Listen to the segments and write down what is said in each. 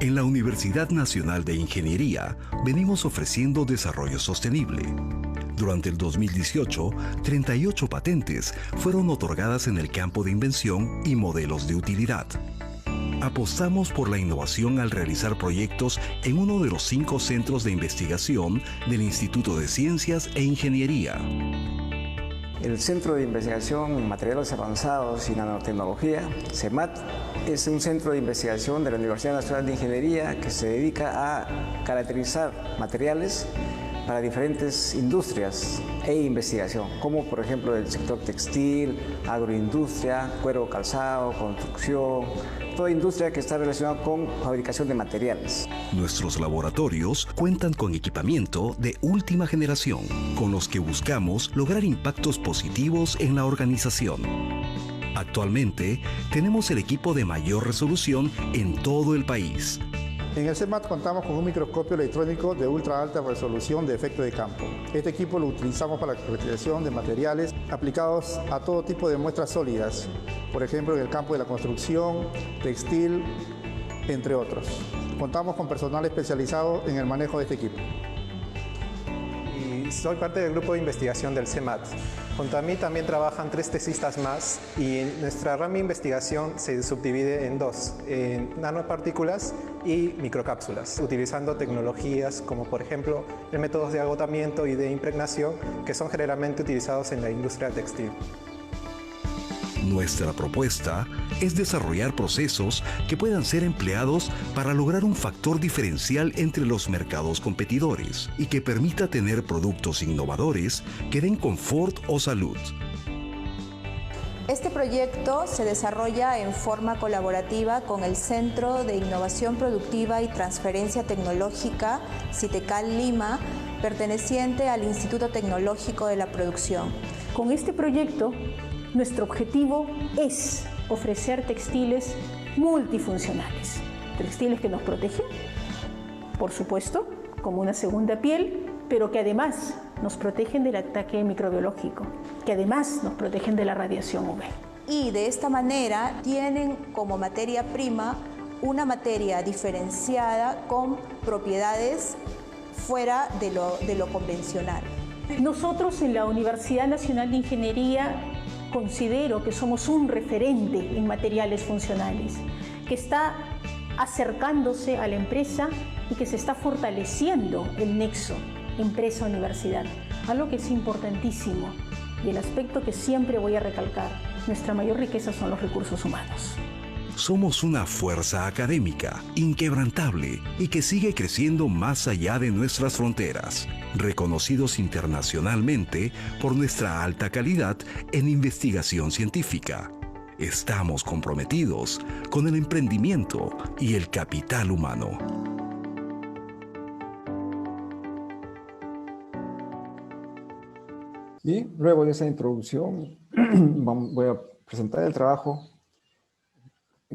En la Universidad Nacional de Ingeniería venimos ofreciendo desarrollo sostenible. Durante el 2018, 38 patentes fueron otorgadas en el campo de invención y modelos de utilidad. Apostamos por la innovación al realizar proyectos en uno de los 5 centros de investigación del Instituto de Ciencias e Ingeniería. El Centro de Investigación en Materiales Avanzados y Nanotecnología, CEMAT, es un centro de investigación de la Universidad Nacional de Ingeniería que se dedica a caracterizar materiales para diferentes industrias e investigación, como por ejemplo el sector textil, agroindustria, cuero calzado, construcción, toda industria que está relacionada con fabricación de materiales. Nuestros laboratorios cuentan con equipamiento de última generación, con los que buscamos lograr impactos positivos en la organización. Actualmente, tenemos el equipo de mayor resolución en todo el país. En el CEMAT contamos con un microscopio electrónico de ultra alta resolución de efecto de campo. Este equipo lo utilizamos para la caracterización de materiales aplicados a todo tipo de muestras sólidas, por ejemplo en el campo de la construcción, textil, entre otros. Contamos con personal especializado en el manejo de este equipo. Y soy parte del grupo de investigación del CEMAT. Junto a mí también trabajan 3 tesistas más y nuestra rama de investigación se subdivide en 2, en nanopartículas y microcápsulas, utilizando tecnologías como por ejemplo métodos de agotamiento y de impregnación que son generalmente utilizados en la industria textil. Nuestra propuesta es desarrollar procesos que puedan ser empleados para lograr un factor diferencial entre los mercados competidores y que permita tener productos innovadores que den confort o salud. Este proyecto se desarrolla en forma colaborativa con el Centro de Innovación Productiva y Transferencia Tecnológica CITECAL Lima, perteneciente al Instituto Tecnológico de la Producción. Con este proyecto, nuestro objetivo es ofrecer textiles multifuncionales. Textiles que nos protegen, por supuesto, como una segunda piel, pero que además nos protegen del ataque microbiológico, que además nos protegen de la radiación UV. Y de esta manera tienen como materia prima una materia diferenciada con propiedades fuera de lo convencional. Nosotros en la Universidad Nacional de Ingeniería considero que somos un referente en materiales funcionales, que está acercándose a la empresa y que se está fortaleciendo el nexo empresa-universidad, algo que es importantísimo y el aspecto que siempre voy a recalcar, nuestra mayor riqueza son los recursos humanos. Somos una fuerza académica inquebrantable y que sigue creciendo más allá de nuestras fronteras, reconocidos internacionalmente por nuestra alta calidad en investigación científica. Estamos comprometidos con el emprendimiento y el capital humano. Bien, luego de esa introducción voy a presentar el trabajo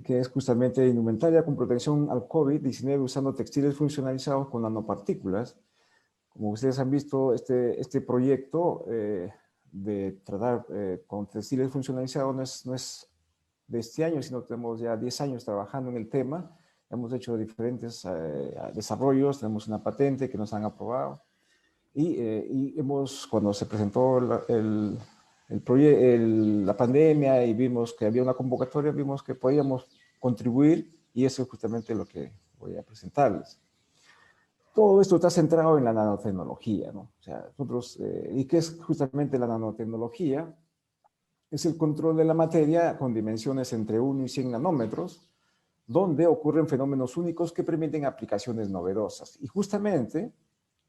que es justamente indumentaria con protección al COVID-19 usando textiles funcionalizados con nanopartículas. Como ustedes han visto, este proyecto de tratar con textiles funcionalizados no es de este año, sino que tenemos ya 10 años trabajando en el tema. Hemos hecho diferentes desarrollos, tenemos una patente que nos han aprobado. Y cuando se presentó la pandemia y vimos que había una convocatoria, vimos que podíamos contribuir y eso es justamente lo que voy a presentarles. Todo esto está centrado en la nanotecnología, ¿no? O sea, ¿y qué es justamente la nanotecnología? Es el control de la materia con dimensiones entre 1 y 100 nanómetros, donde ocurren fenómenos únicos que permiten aplicaciones novedosas. Y justamente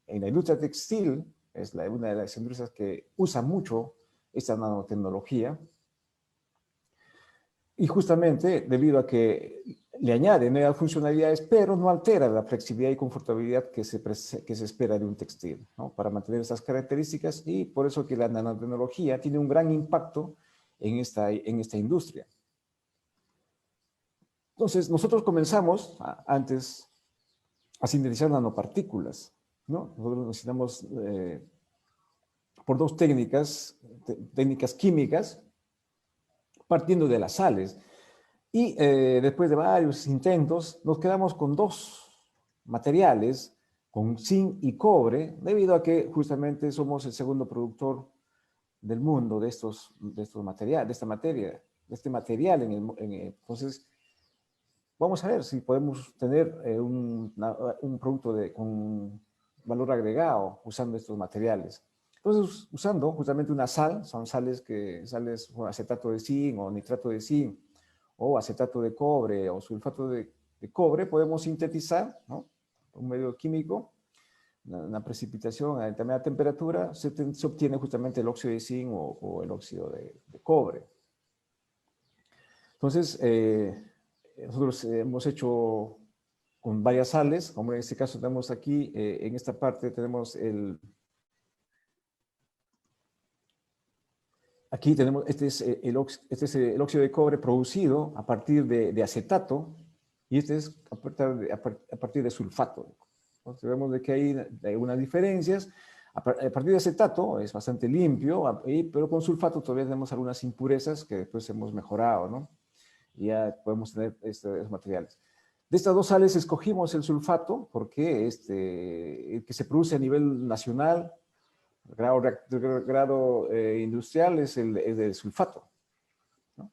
en la industria textil, es una de las industrias que usa mucho esta nanotecnología, y justamente debido a que le añade nuevas funcionalidades, pero no altera la flexibilidad y confortabilidad que se espera de un textil, ¿no? Para mantener estas características, y por eso que la nanotecnología tiene un gran impacto en esta industria. Entonces, nosotros comenzamos antes a sintetizar nanopartículas, ¿no? Nosotros necesitamos por 2 técnicas químicas, partiendo de las sales. Y después de varios intentos, nos quedamos con dos materiales, con zinc y cobre, debido a que justamente somos el segundo productor del mundo de estos materiales, de este material. Entonces, vamos a ver si podemos tener un producto con valor agregado usando estos materiales. Entonces, usando justamente una sal, son sales con acetato de zinc o nitrato de zinc, o acetato de cobre o sulfato de cobre, podemos sintetizar, ¿no? Un medio químico, una precipitación a determinada temperatura, se obtiene justamente el óxido de zinc o el óxido de cobre. Entonces, nosotros hemos hecho con varias sales, como en este caso tenemos aquí, en esta parte tenemos aquí tenemos, este es el óxido de cobre producido a partir de acetato, y este es a partir de sulfato. Entonces vemos de que hay unas diferencias. A partir de acetato es bastante limpio, pero con sulfato todavía tenemos algunas impurezas que después hemos mejorado, ¿no? Y ya podemos tener estos materiales. De estas dos sales escogimos el sulfato porque el que se produce a nivel nacional, grado industrial, es el del sulfato, ¿no?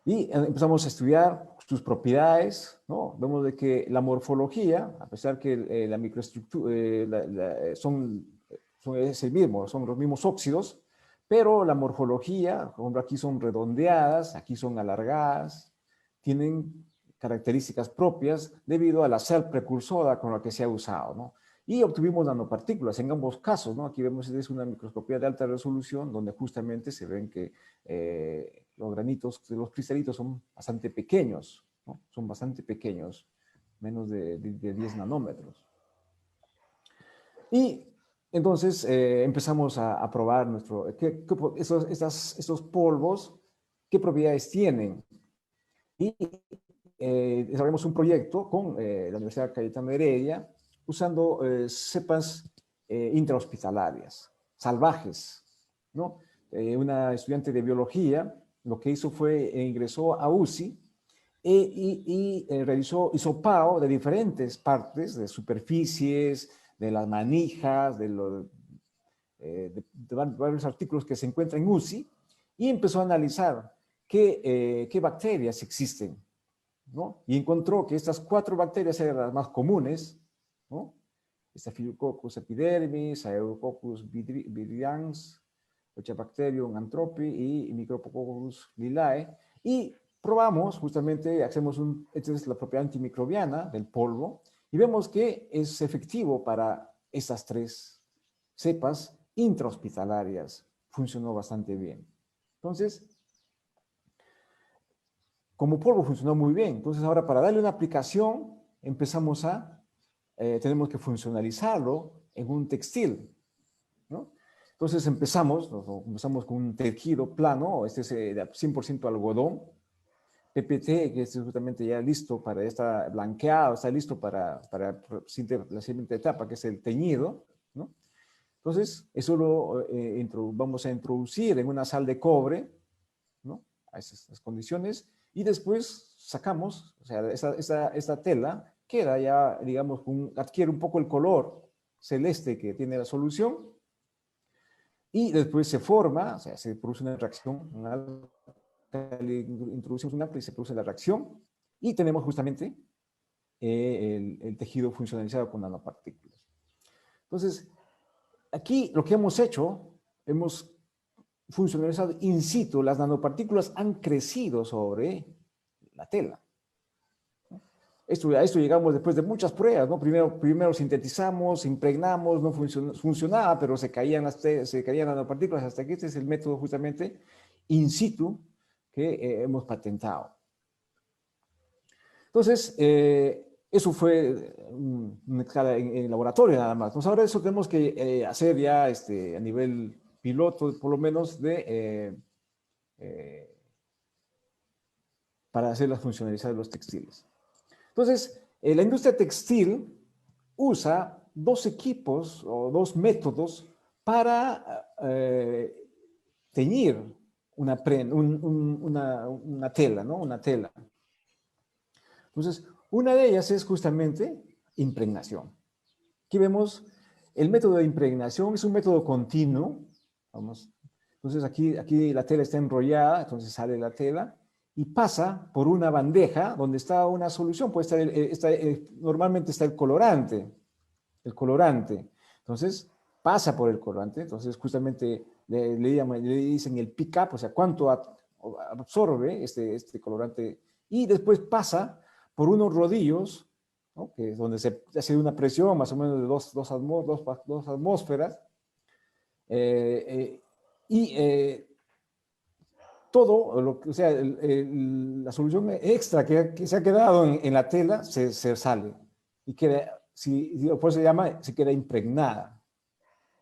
Y empezamos a estudiar sus propiedades, ¿no? Vemos de que la morfología, a pesar que la microestructura son los mismos óxidos, pero la morfología, por ejemplo, aquí son redondeadas, aquí son alargadas, tienen características propias debido a la sal precursora con la que se ha usado, ¿no? Y obtuvimos nanopartículas en ambos casos, ¿no? Aquí vemos es una microscopía de alta resolución donde justamente se ven que los granitos, los cristalitos son bastante pequeños, ¿no? Son bastante pequeños, menos de 10 nanómetros. Y entonces empezamos a probar estos polvos, qué propiedades tienen. Y desarrollamos un proyecto con la Universidad Cayetano Heredia, usando cepas intrahospitalarias, salvajes, ¿no? Una estudiante de biología lo que hizo fue ingresó a UCI y realizó hisopado de diferentes partes, de superficies, de las manijas, de varios artículos que se encuentran en UCI, y empezó a analizar qué bacterias existen, ¿no? Y encontró que estas 4 bacterias eran las más comunes, ¿no? Staphylococcus epidermis, Aerococcus viridans, Bacterium anthropi y Micrococcus lilae, y probamos justamente, esta es la propiedad antimicrobiana del polvo, y vemos que es efectivo para estas 3 cepas intrahospitalarias. Funcionó bastante bien. Entonces, como polvo funcionó muy bien. Entonces ahora para darle una aplicación empezamos tenemos que funcionalizarlo en un textil, ¿no? Entonces empezamos con un tejido plano, este es de 100% algodón, PPT, que es justamente ya listo para blanqueado, está listo para la siguiente etapa, que es el teñido, ¿no? Entonces, eso lo vamos a introducir en una sal de cobre, ¿no? A esas condiciones, y después sacamos, o sea, esta tela queda ya, digamos, adquiere un poco el color celeste que tiene la solución, y después se forma, o sea, se produce una reacción, introducimos un alcohol y se produce la reacción, y tenemos justamente el tejido funcionalizado con nanopartículas. Entonces, aquí lo que hemos hecho, hemos funcionalizado in situ, las nanopartículas han crecido sobre la tela. A esto llegamos después de muchas pruebas, ¿no? Primero sintetizamos, impregnamos, no funcionaba, pero se caían nanopartículas, hasta que este es el método justamente in situ que hemos patentado. Entonces, eso fue una escala en laboratorio nada más. Entonces, ahora eso tenemos que hacer ya a nivel piloto, por lo menos, para hacer la funcionalidad de los textiles. Entonces, la industria textil usa 2 equipos o 2 métodos para teñir una tela, ¿no? Una tela. Entonces, una de ellas es justamente impregnación. Aquí vemos el método de impregnación, es un método continuo. Vamos. Entonces, aquí la tela está enrollada, entonces sale la tela y pasa por una bandeja donde está una solución. Puede estar normalmente está el colorante. Entonces, pasa por el colorante. Entonces, justamente le dicen el pick-up, o sea, cuánto absorbe este colorante. Y después pasa por unos rodillos, ¿no? Que es donde se hace una presión más o menos de dos atmósferas. Todo, o sea, la solución extra que se ha quedado en la tela se sale y queda, por eso se queda impregnada,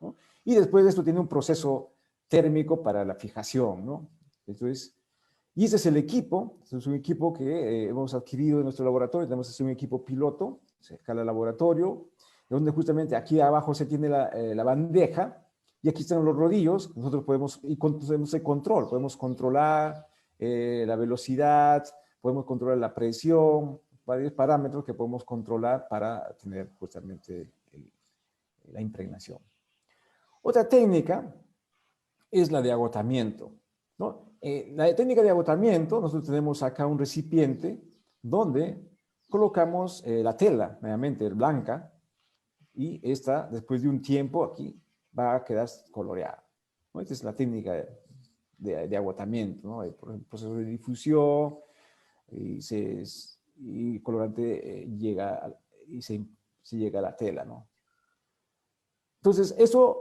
¿no? Y después de esto tiene un proceso térmico para la fijación, ¿no? Entonces, y ese es el equipo, es un equipo que hemos adquirido en nuestro laboratorio. Tenemos un equipo piloto, se escala al laboratorio, donde justamente aquí abajo se tiene la bandeja, y aquí están los rodillos. Nosotros podemos el control, podemos controlar la velocidad, podemos controlar la presión, varios parámetros que podemos controlar para tener justamente la impregnación. Otra técnica es la de agotamiento, ¿no? La técnica de agotamiento, nosotros tenemos acá un recipiente donde colocamos la tela, nuevamente blanca, y esta, después de un tiempo, aquí va a quedar coloreada, ¿no? Esta es la técnica de agotamiento, ¿no? Por el proceso de difusión, y el colorante llega y se llega a la tela, ¿no? Entonces, eso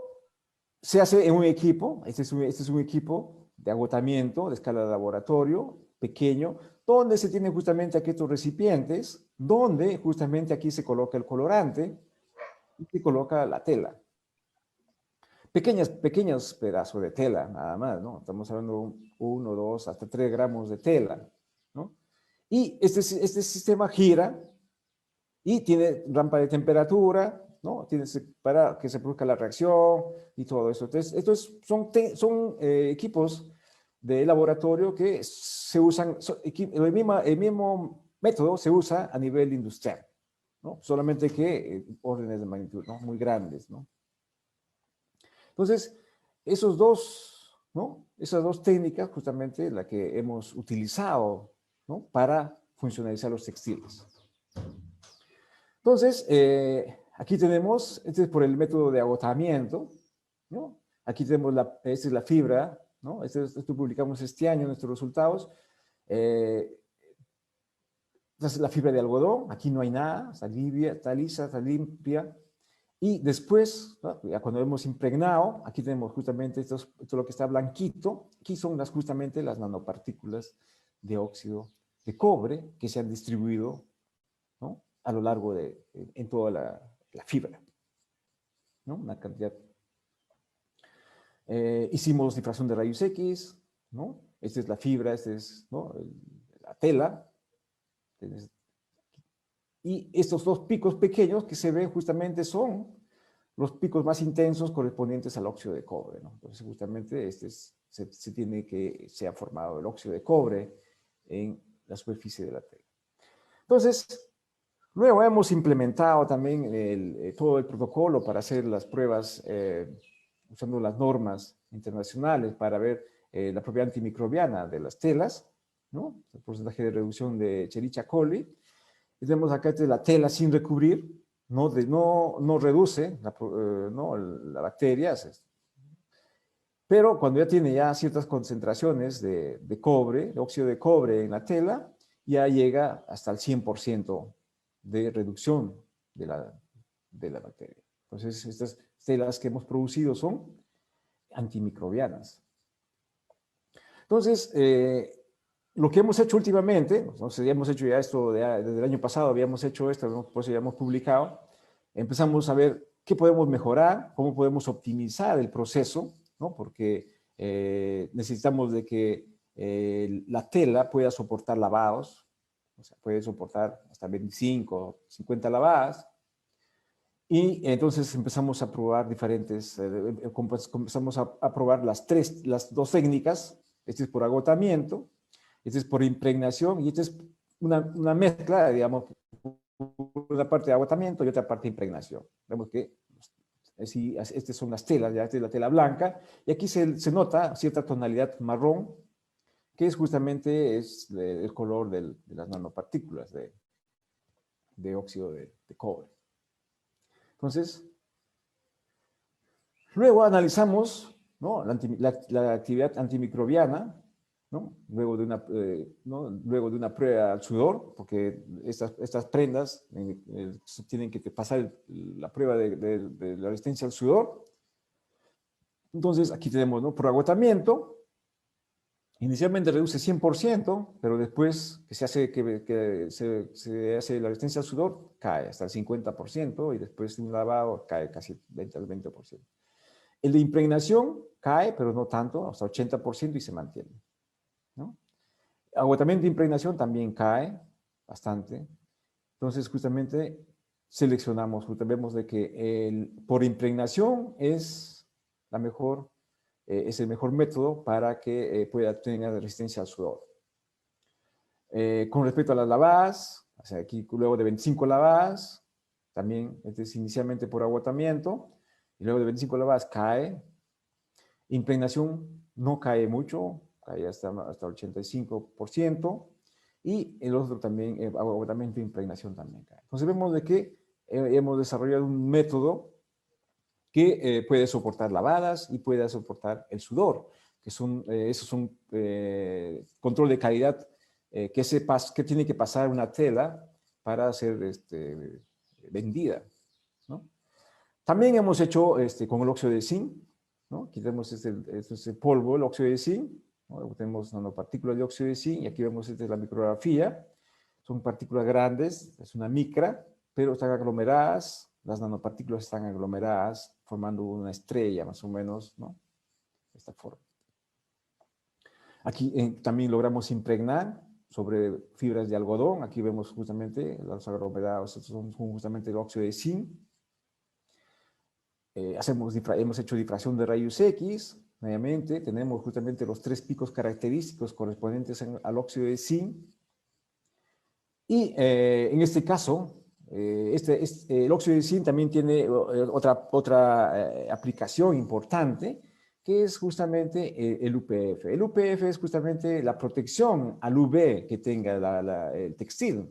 se hace en un equipo. Este es un equipo de agotamiento de escala de laboratorio, pequeño, donde se tienen justamente aquí estos recipientes, donde justamente aquí se coloca el colorante y se coloca la tela. Pequeños pedazos de tela, nada más, ¿no? Estamos hablando de 1, 2, hasta 3 gramos de tela, ¿no? Y este sistema gira y tiene rampa de temperatura, ¿no? Para que se produzca la reacción y todo eso. Entonces, estos son equipos de laboratorio que se usan, el mismo método se usa a nivel industrial, ¿no? Solamente que órdenes de magnitud, ¿no? Muy grandes, ¿no? Entonces, esas dos técnicas justamente la que hemos utilizado, ¿no? Para funcionalizar los textiles. Entonces, aquí tenemos, este es por el método de agotamiento, ¿no? Aquí tenemos esta es la fibra, ¿no? Esto publicamos este año, nuestros resultados. Esta es la fibra de algodón, aquí no hay nada, está limpia, está lisa, está limpia. Y después, ¿no? Ya cuando hemos impregnado, aquí tenemos justamente esto lo que está blanquito, aquí son justamente las nanopartículas de óxido de cobre que se han distribuido, ¿no? A lo largo en toda la fibra, ¿no? Una cantidad. Hicimos difracción de rayos X, ¿no? Esta es la fibra, esta es, ¿no? La tela. Y estos dos picos pequeños que se ven justamente son los picos más intensos correspondientes al óxido de cobre, ¿no? Entonces justamente se ha formado el óxido de cobre en la superficie de la tela. Entonces, luego hemos implementado también todo el protocolo para hacer las pruebas usando las normas internacionales para ver la propiedad antimicrobiana de las telas, ¿no? El porcentaje de reducción de Escherichia coli. Y tenemos acá la tela sin recubrir, no reduce la bacteria, pero cuando ya tiene ciertas concentraciones de cobre, de óxido de cobre en la tela, ya llega hasta el 100% de reducción de la bacteria. Entonces, estas telas que hemos producido son antimicrobianas. Entonces, lo que hemos hecho últimamente, entonces ya hemos hecho ya esto desde el año pasado, habíamos hecho esto, pues ya hemos publicado, empezamos a ver qué podemos mejorar, cómo podemos optimizar el proceso, ¿no? Porque necesitamos de que la tela pueda soportar lavados, o sea, puede soportar hasta 25, 50 lavadas, y entonces empezamos a probar empezamos a probar las dos técnicas Este es por agotamiento, este es por impregnación y este es una mezcla, digamos, una parte de agotamiento y otra parte de impregnación. Vemos que estas son las telas, ya esta es la tela blanca, y aquí se nota cierta tonalidad marrón, que es justamente el color de las nanopartículas de óxido de cobre. Entonces, luego analizamos, ¿no?, la actividad antimicrobiana, ¿no?, luego de una prueba al sudor, porque estas prendas tienen que pasar la prueba de la resistencia al sudor. Entonces, aquí tenemos, ¿no?, por agotamiento. Inicialmente reduce 100%, pero después que se hace la resistencia al sudor, cae hasta el 50%, y después de un lavado cae casi al 20%. El de impregnación cae, pero no tanto, hasta 80%, y se mantiene, ¿no? Agotamiento de impregnación también cae bastante. Entonces, justamente, seleccionamos, vemos de que por impregnación es el mejor método para que pueda tener resistencia al sudor. Con respecto a las lavadas, o sea, aquí luego de 25 lavadas, también este es inicialmente por agotamiento, y luego de 25 lavadas cae. Impregnación no cae mucho, cae hasta 85%, y el otro también, agotamiento de impregnación también cae. Entonces vemos de que hemos desarrollado un método que puede soportar lavadas y puede soportar el sudor, que esos son control de calidad que tiene que pasar una tela para ser vendida, ¿no? También hemos hecho con el óxido de zinc, ¿no? Aquí tenemos este polvo, el óxido de zinc, ¿no? Tenemos nanopartículas de óxido de zinc, y aquí vemos la micrografía. Son partículas grandes, es una micra, pero están aglomeradas. Las nanopartículas están aglomeradas, formando una estrella, más o menos, ¿no? De esta forma. Aquí también logramos impregnar sobre fibras de algodón. Aquí vemos justamente los aglomerados, estos son justamente el óxido de zinc. Hemos hecho difracción de rayos X. Nuevamente, tenemos justamente los 3 picos característicos correspondientes al óxido de zinc. Y en este caso, el óxido de zinc también tiene otra aplicación importante, que es justamente el UPF. El UPF es justamente la protección al UV que tenga el textil.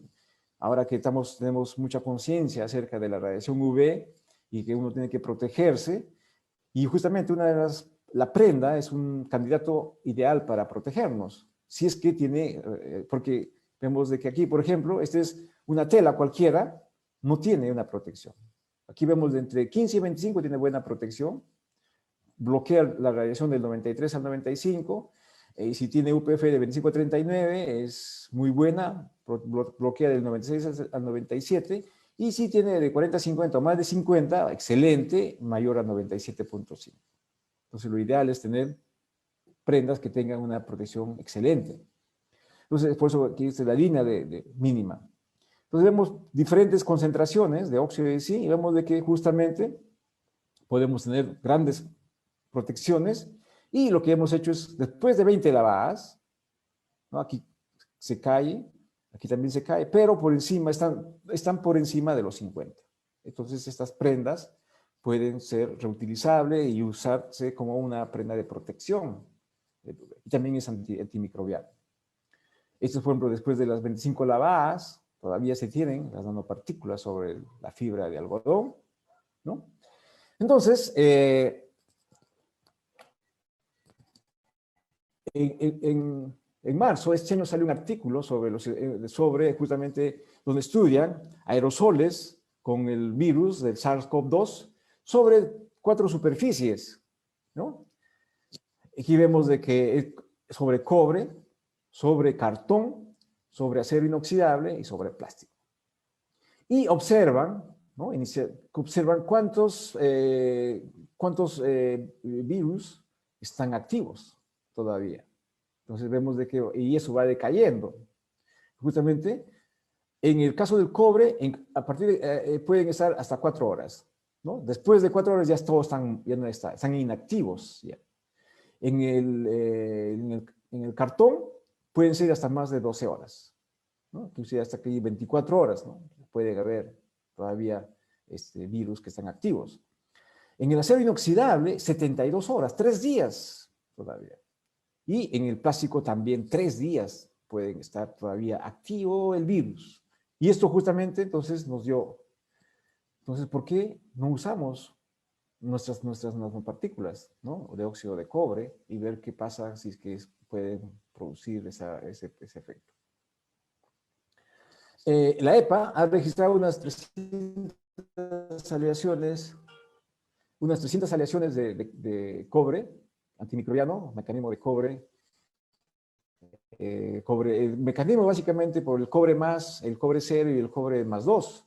Ahora que tenemos mucha conciencia acerca de la radiación UV y que uno tiene que protegerse, y justamente la prenda es un candidato ideal para protegernos, si es que tiene, porque vemos de que aquí, por ejemplo, esta es una tela cualquiera, no tiene una protección. Aquí vemos de entre 15 y 25 tiene buena protección, bloquea la radiación del 93 al 95, y si tiene UPF de 25 a 39 es muy buena, bloquea del 96 al 97, y si tiene de 40 a 50 o más de 50, excelente, mayor a 97.5. Entonces lo ideal es tener prendas que tengan una protección excelente. Entonces, por eso aquí está la línea mínima. Entonces vemos diferentes concentraciones de óxido de zinc y vemos de que justamente podemos tener grandes protecciones, y lo que hemos hecho es, después de 20 lavadas, ¿no?, aquí se cae, aquí también se cae, pero por encima, están por encima de los 50. Entonces estas prendas pueden ser reutilizables y usarse como una prenda de protección. Y también es antimicrobiano. Esto, por ejemplo, después de las 25 lavadas, todavía se tienen las nanopartículas sobre la fibra de algodón, ¿no? Entonces, en marzo, este año salió un artículo sobre justamente donde estudian aerosoles con el virus del SARS-CoV-2 sobre 4 superficies, ¿no? Aquí vemos de que sobre cobre, sobre cartón, sobre acero inoxidable y sobre plástico. Y observan, ¿no?, observan cuántos virus están activos todavía. Entonces vemos de que, y eso va decayendo. Justamente, en el caso del cobre, pueden estar hasta 4 horas, ¿no? Después de 4 horas ya todos están inactivos. Ya. en el cartón pueden ser hasta más de 12 horas, ¿no? Inclusive hasta que 24 horas, ¿no? Puede haber todavía virus que están activos. En el acero inoxidable, 72 horas, 3 días todavía. Y en el plástico también 3 días pueden estar todavía activo el virus. Y esto justamente entonces nos dio, entonces, ¿por qué no usamos nuestras nanopartículas, ¿no? De óxido de cobre y ver qué pasa si es que pueden producir ese efecto? La EPA ha registrado unas 300 aleaciones de cobre, antimicrobiano, mecanismo de cobre. El mecanismo básicamente por el cobre más, el cobre 0 y el cobre más 2.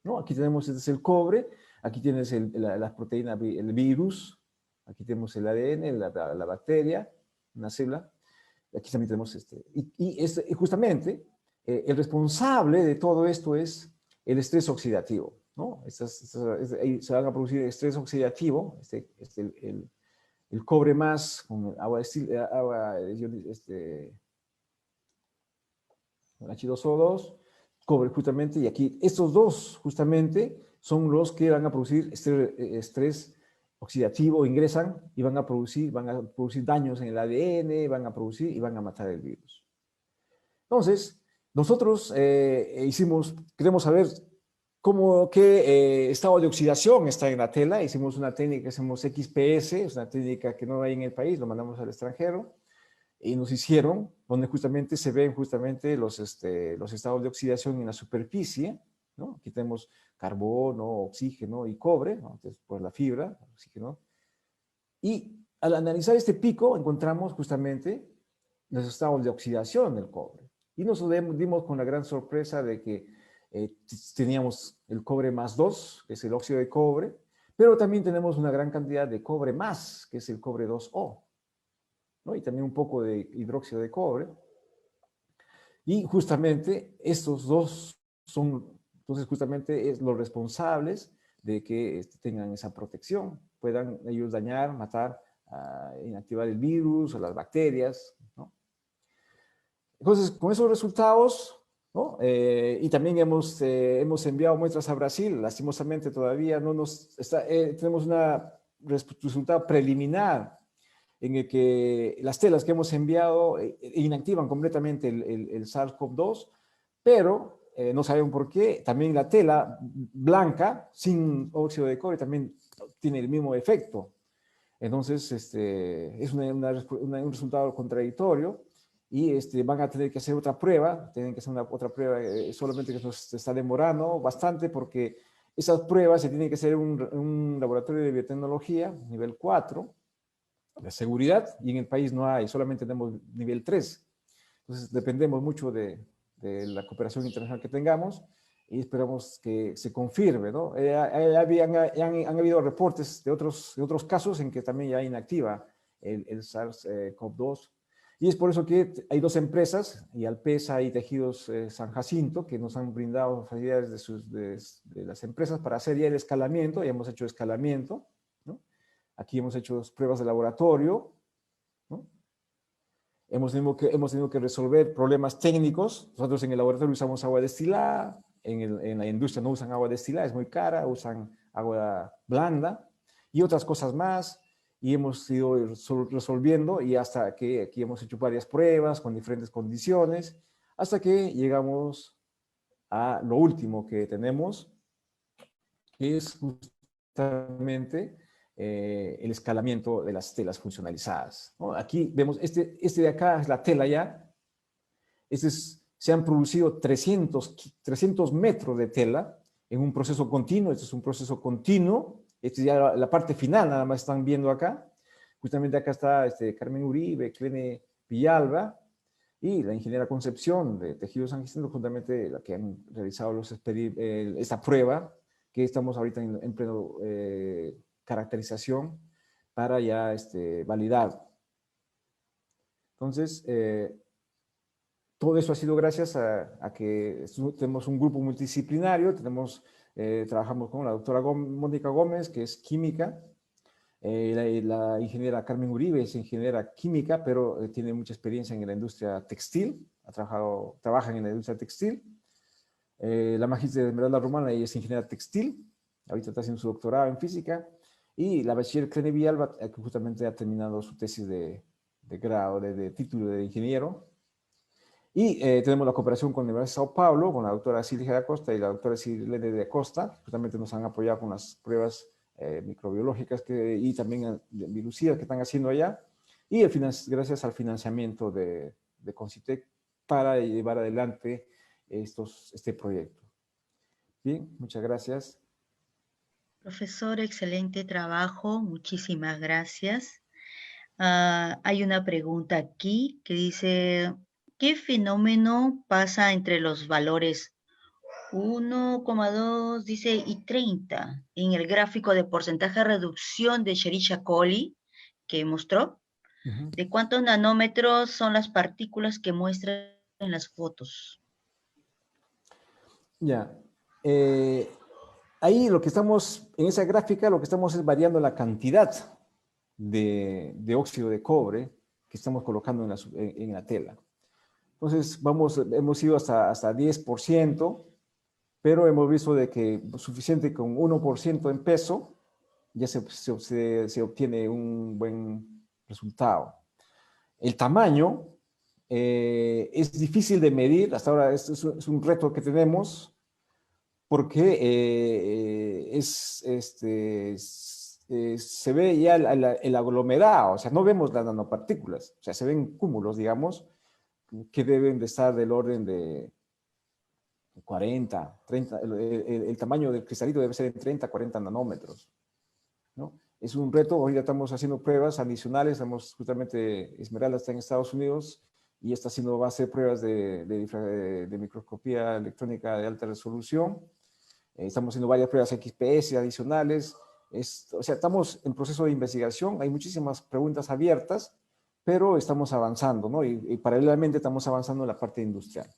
¿No? Aquí tenemos, este es el cobre, aquí tienes la proteína, el virus, aquí tenemos el ADN, la bacteria, una célula, aquí también tenemos y justamente el responsable de todo esto es el estrés oxidativo, ¿no? Se van a producir estrés oxidativo, el cobre más con con H2O2, cobre justamente, y aquí estos dos justamente son los que van a producir estrés oxidativo, ingresan y van a producir daños en el ADN, van a producir y van a matar el virus. Entonces, nosotros queremos saber qué estado de oxidación está en la tela. Hicimos una técnica que hacemos XPS, es una técnica que no hay en el país, lo mandamos al extranjero, y nos hicieron, donde justamente se ven los estados de oxidación en la superficie, ¿no? Aquí tenemos carbono, oxígeno y cobre, ¿no? Entonces, por la fibra, oxígeno. Y al analizar este pico, encontramos justamente los estados de oxidación del cobre. Y nos dimos con la gran sorpresa de que teníamos el cobre más 2, que es el óxido de cobre, pero también tenemos una gran cantidad de cobre más, que es el cobre 2O, ¿no? Y también un poco de hidróxido de cobre. Y justamente estos dos son, entonces justamente los responsables de que tengan esa protección, puedan ellos dañar, matar, inactivar el virus o las bacterias, ¿no? Entonces, con esos resultados, ¿no? Y también hemos enviado muestras a Brasil. Lastimosamente todavía no tenemos un resultado preliminar en el que las telas que hemos enviado inactivan completamente el SARS-CoV-2, pero no sabemos por qué. También la tela blanca, sin óxido de cobre, también tiene el mismo efecto. Entonces, es un resultado contradictorio. Y van a tener que hacer otra prueba, tienen que hacer otra prueba, solamente que nos está demorando bastante porque esas pruebas se tienen que hacer en un laboratorio de biotecnología, nivel 4, de seguridad, y en el país no hay, solamente tenemos nivel 3. Entonces dependemos mucho de la cooperación internacional que tengamos y esperamos que se confirme, ¿no? Han habido reportes de otros casos en que también ya inactiva el SARS-CoV-2. Y es por eso que hay dos empresas, y Alpesa y Tejidos San Jacinto, que nos han brindado facilidades de las empresas para hacer ya el escalamiento. Ya hemos hecho escalamiento, ¿no? Aquí hemos hecho pruebas de laboratorio, ¿no? Hemos tenido que resolver problemas técnicos. Nosotros en el laboratorio usamos agua destilada, en la industria no usan agua destilada, es muy cara, usan agua blanda y otras cosas más. Y hemos ido resolviendo y hasta que aquí hemos hecho varias pruebas con diferentes condiciones, hasta que llegamos a lo último que tenemos, que es justamente el escalamiento de las telas funcionalizadas, ¿no? Aquí vemos, este de acá es la tela ya, se han producido 300 metros de tela en un proceso continuo. Este es un proceso continuo. Esta es ya la parte final, nada más están viendo acá. Justamente acá está Carmen Uribe, Clene Villalba y la ingeniera Concepción de Tejidos San Jacinto, justamente la que han realizado esta prueba, que estamos ahorita en pleno caracterización para ya validar. Entonces, todo eso ha sido gracias a que tenemos un grupo multidisciplinario, trabajamos con la doctora Mónica Gómez, que es química, La ingeniera Carmen Uribe es ingeniera química, pero tiene mucha experiencia en la industria textil, trabaja en la industria textil. La magíster Esmeralda Romana, ella es ingeniera textil, ahorita está haciendo su doctorado en física. Y la bachiller Crene Villalba, que justamente ha terminado su tesis de grado, de título de ingeniero. Y tenemos la cooperación con la Universidad de Sao Paulo, con la doctora Silvia de Acosta y la doctora Silene de Acosta. Justamente nos han apoyado con las pruebas microbiológicas y también virucidas que están haciendo allá. Y gracias al financiamiento de Concitec para llevar adelante este proyecto. Bien, muchas gracias. Profesor, excelente trabajo. Muchísimas gracias. Hay una pregunta aquí que dice, ¿qué fenómeno pasa entre los valores 1,2, dice, y 30 en el gráfico de porcentaje de reducción de Escherichia coli que mostró? ¿De cuántos nanómetros son las partículas que muestran en las fotos? Ya. Ahí lo que estamos, en esa gráfica, lo que estamos es variando la cantidad de óxido de cobre que estamos colocando en la tela. Entonces, hemos ido hasta 10%, pero hemos visto de que suficiente con 1% en peso, ya se obtiene un buen resultado. El tamaño es difícil de medir, hasta ahora es un reto que tenemos, porque se ve ya el aglomerado, o sea, no vemos las nanopartículas, o sea, se ven cúmulos, digamos, que deben de estar del orden de 40, 30, el tamaño del cristalito debe ser de 30 a 40 nanómetros, ¿no? Es un reto, hoy ya estamos haciendo pruebas adicionales, justamente Esmeralda está en Estados Unidos y va a hacer pruebas de microscopía electrónica de alta resolución. Estamos haciendo varias pruebas XPS adicionales, o sea, estamos en proceso de investigación, hay muchísimas preguntas abiertas, pero estamos avanzando, ¿no? Y paralelamente estamos avanzando en la parte industrial.